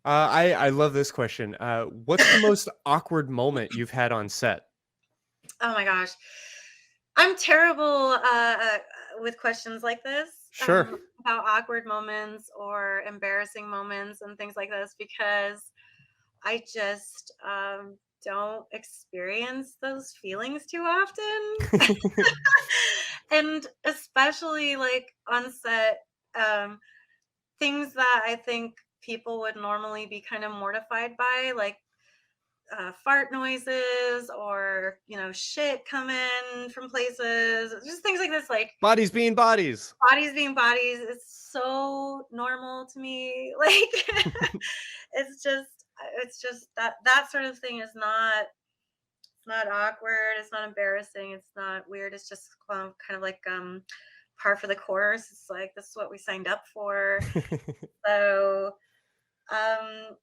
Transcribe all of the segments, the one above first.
I love this question. What's the most awkward moment you've had on set? Oh my gosh. I'm terrible with questions like this, Sure. about awkward moments or embarrassing moments and things like this because I just don't experience those feelings too often. And especially like on set, um, things that I think people would normally be kind of mortified by, like fart noises or shit coming from places, just things like this, like Bodies being bodies. bodies being bodies. It's so normal to me. Like it's just that sort of thing is not, it's not awkward, it's not embarrassing, it's not weird, it's just kind of like par for the course. It's like this is what we signed up for. So um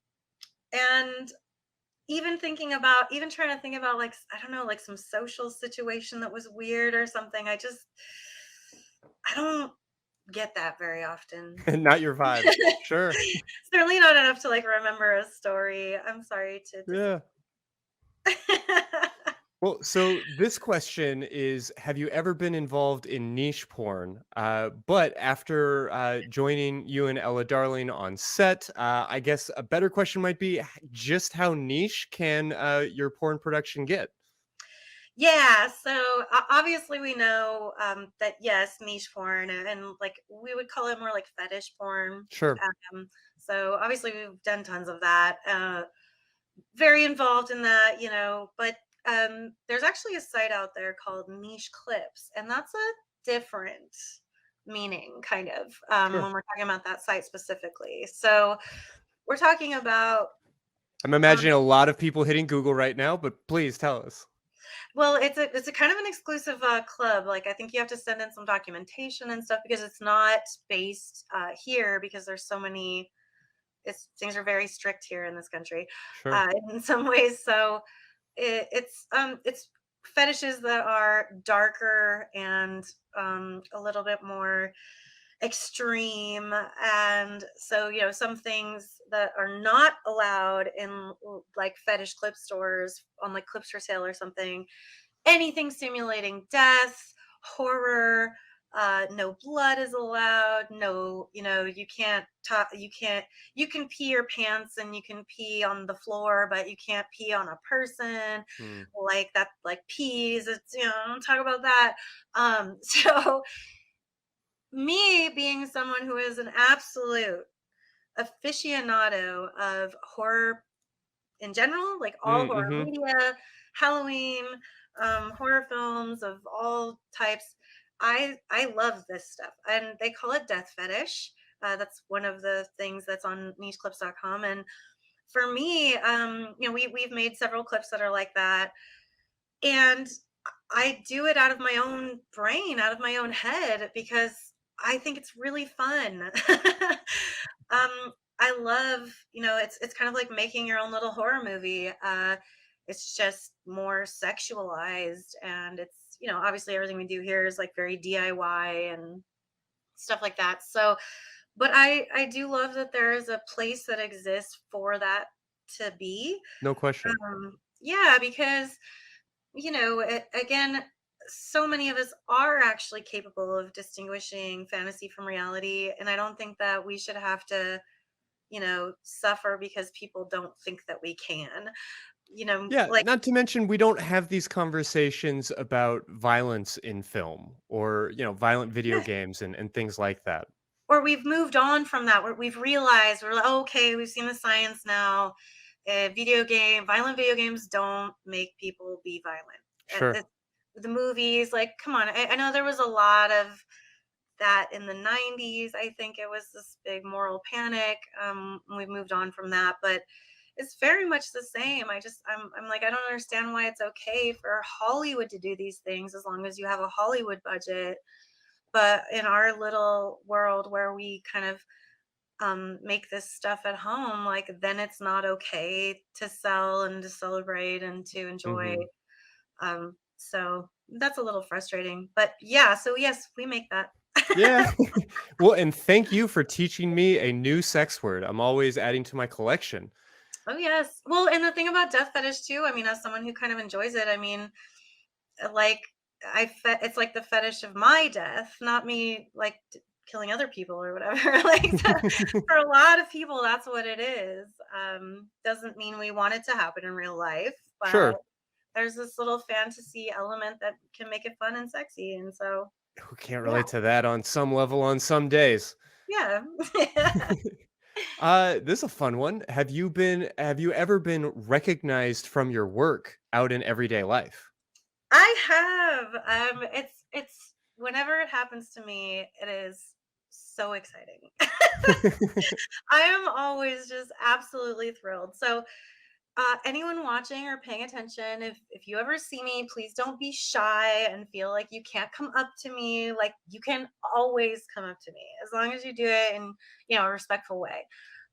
and even trying to think about, like, I don't know, like some social situation that was weird or something. I don't get that very often. Not your vibe. Sure. Certainly not enough to like remember a story. I'm sorry to dis Yeah. Well, so this question is, have you ever been involved in niche porn? But after joining you and Ella Darling on set, I guess a better question might be, just how niche can your porn production get? Yeah, so obviously we know that yes, niche porn, and like we would call it more like fetish porn. Sure. So obviously we've done tons of that. Very involved in that, but there's actually a site out there called Niche Clips, and that's a different meaning, kind of, Sure. when we're talking about that site specifically. So we're talking about, I'm um, imagining a lot of people hitting Google right now, but please tell us. well, it's a kind of an exclusive club. Like I think you have to send in some documentation and stuff because it's not based here, because there's so many. Things are very strict here in this country, Sure. in some ways. So it's fetishes that are darker and a little bit more extreme. And so some things that are not allowed in like fetish clip stores, on like clips for sale or something, anything simulating death, horror, no blood is allowed. No, you can't talk, you can pee your pants and you can pee on the floor, but you can't pee on a person. Hmm. Like that, like peas, it's, don't talk about that. So me being someone who is an absolute aficionado of horror in general, like all horror Mm-hmm. media, Halloween, horror films of all types. I love this stuff, and they call it death fetish. That's one of the things that's on nicheclips.com. And for me, we've made several clips that are like that, and I do it out of my own brain, out of my own head, because I think it's really fun. I love, it's kind of like making your own little horror movie. It's just more sexualized, and it's, obviously everything we do here is like very DIY and stuff like that. So, but I do love that there is a place that exists for that to be. No question. Yeah, because again, so many of us are actually capable of distinguishing fantasy from reality. And I don't think that we should have to, suffer because people don't think that we can, Yeah, like, not to mention we don't have these conversations about violence in film or, violent video yeah. games and things like that. Or we've moved on from that, where we've realized we're like, oh, okay, we've seen the science now. Violent video games don't make people be violent. Sure. The movies, like, come on. I know there was a lot of that in the 90s. I think it was this big moral panic. We've moved on from that, but it's very much the same. I'm like, I don't understand why it's okay for Hollywood to do these things as long as you have a Hollywood budget. But in our little world where we kind of make this stuff at home, like, then it's not okay to sell and to celebrate and to enjoy. Mhm. So that's a little frustrating. But yeah, so yes, we make that. Yeah. Well, and thank you for teaching me a new sex word. I'm always adding to my collection. Oh yes. Well, and the thing about death fetish too, I mean, as someone who kind of enjoys it, I mean, like it's like the fetish of my death, not me like killing other people or whatever. Like for a lot of people, that's what it is. Doesn't mean we want it to happen in real life, but Sure. there's this little fantasy element that can make it fun and sexy. And so, Who can't yeah, relate to that on some level on some days? yeah. This is a fun one. Have you ever been recognized from your work out in everyday life? I have. It's whenever it happens to me, it is so exciting. I am always just absolutely thrilled. So, anyone watching or paying attention, if you ever see me, please don't be shy and feel like you can't come up to me. Like you can always come up to me as long as you do it in a respectful way.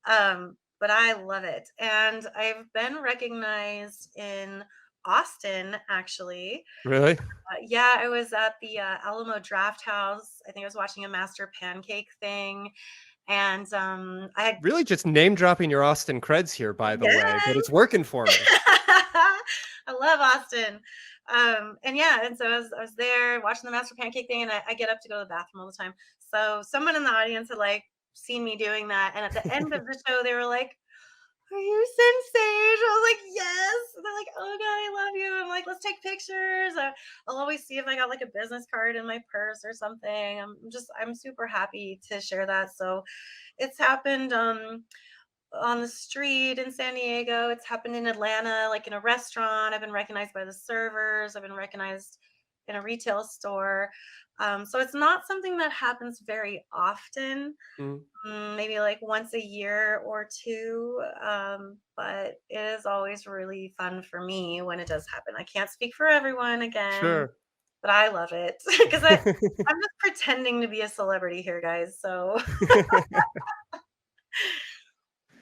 But I love it, and I've been recognized in Austin actually. Really? Yeah, I was at the Alamo Draft House. I think I was watching a master pancake thing, and I had Really just name dropping your Austin creds here, by the way, but yes. it's working for me. I love Austin. And yeah, and so I was there watching the master pancake thing, and I get up to go to the bathroom all the time. So someone in the audience had like seen me doing that, and at the end of the show, they were like, "Are you Sinn Sage?" I was like, "Yes." And they're like, "Oh God, I love you." I'm like, "Let's take pictures." I'll always see if I got like a business card in my purse or something. I'm super happy to share that. So it's happened. On the street in San Diego. It's happened in Atlanta, like in a restaurant. I've been recognized by the servers. I've been recognized in a retail store. So it's not something that happens very often, Mm, maybe like once a year or two. But it is always really fun for me when it does happen. I can't speak for everyone again, sure. but I love it because I'm just pretending to be a celebrity here, guys. So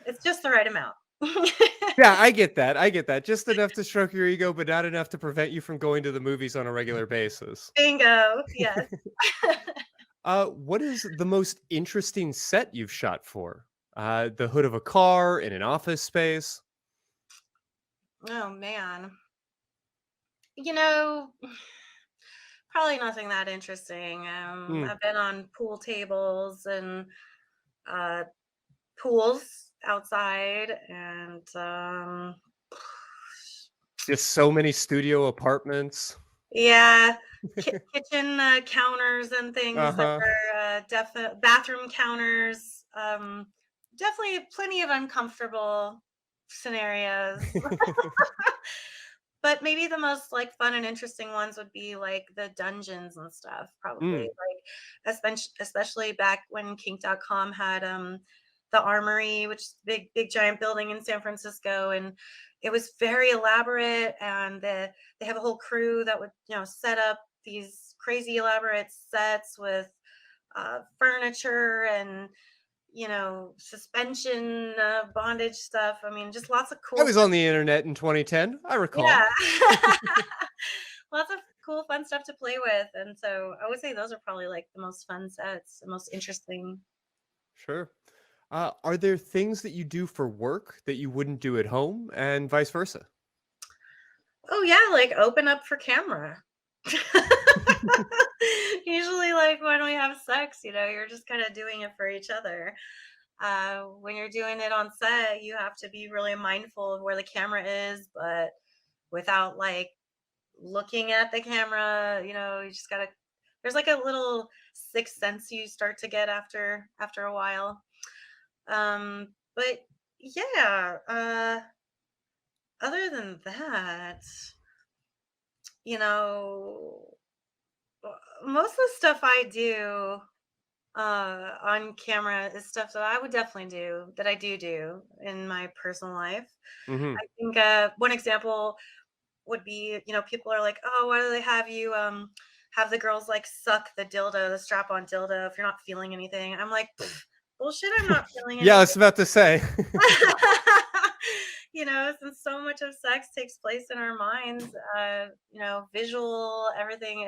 it's just the right amount. Yeah, I get that. I get that. Just enough to stroke your ego, but not enough to prevent you from going to the movies on a regular basis. Bingo. Yes. What is the most interesting set you've shot for? The hood of a car in an office space? Oh man. You know, probably nothing that interesting. Hmm. I've been on pool tables and uh pools outside and Just so many studio apartments. yeah, kitchen counters and things that Uh-huh. were bathroom counters. Definitely plenty of uncomfortable scenarios. But maybe the most, like, fun and interesting ones would be, like, the dungeons and stuff, probably, Mm. like, especially back when Kink.com had, the Armory, which is big, giant building in San Francisco, and it was very elaborate, and they have a whole crew that would, set up these crazy elaborate sets with, furniture and, suspension, bondage stuff. I mean, just lots of I cool was stuff. on the internet in 2010. I recall. Yeah. Lots of cool, fun stuff to play with, and so I would say those are probably, like, the most fun sets, the most interesting. Sure. Are there things that you do for work that you wouldn't do at home and vice versa? Oh, yeah, like, open up for camera. Usually, like, when we have sex, you're just kinda doing it for each other. When you're doing it on set, you have to be really mindful of where the camera is, but without, like, looking at the camera, you just gotta there's like a little sixth sense you start to get after a while. But yeah, other than that, you know, most of the stuff I do on camera is stuff that I would definitely do that I do in my personal life. Hmm. I think one example would be, people are like, "Oh, why do they have you have the girls like suck the dildo, the strap-on dildo if you're not feeling anything?" I'm like, "Pfft, bullshit, I'm not feeling Yeah, I anything." was about to say. Since so much of sex takes place in our minds, visual, everything,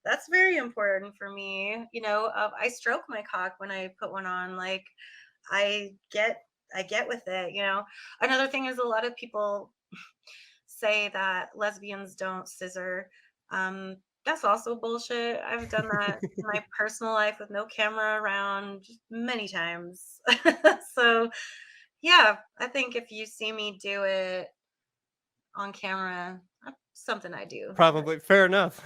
That's very important for me. I stroke my cock when I put one on. Like, I get I get with it. Another thing is, a lot of people say that lesbians don't scissor. That's also bullshit. I've done that in my personal life with no camera around many times. So, yeah, I think if you see me do it on camera, that's something I do. Probably fair enough.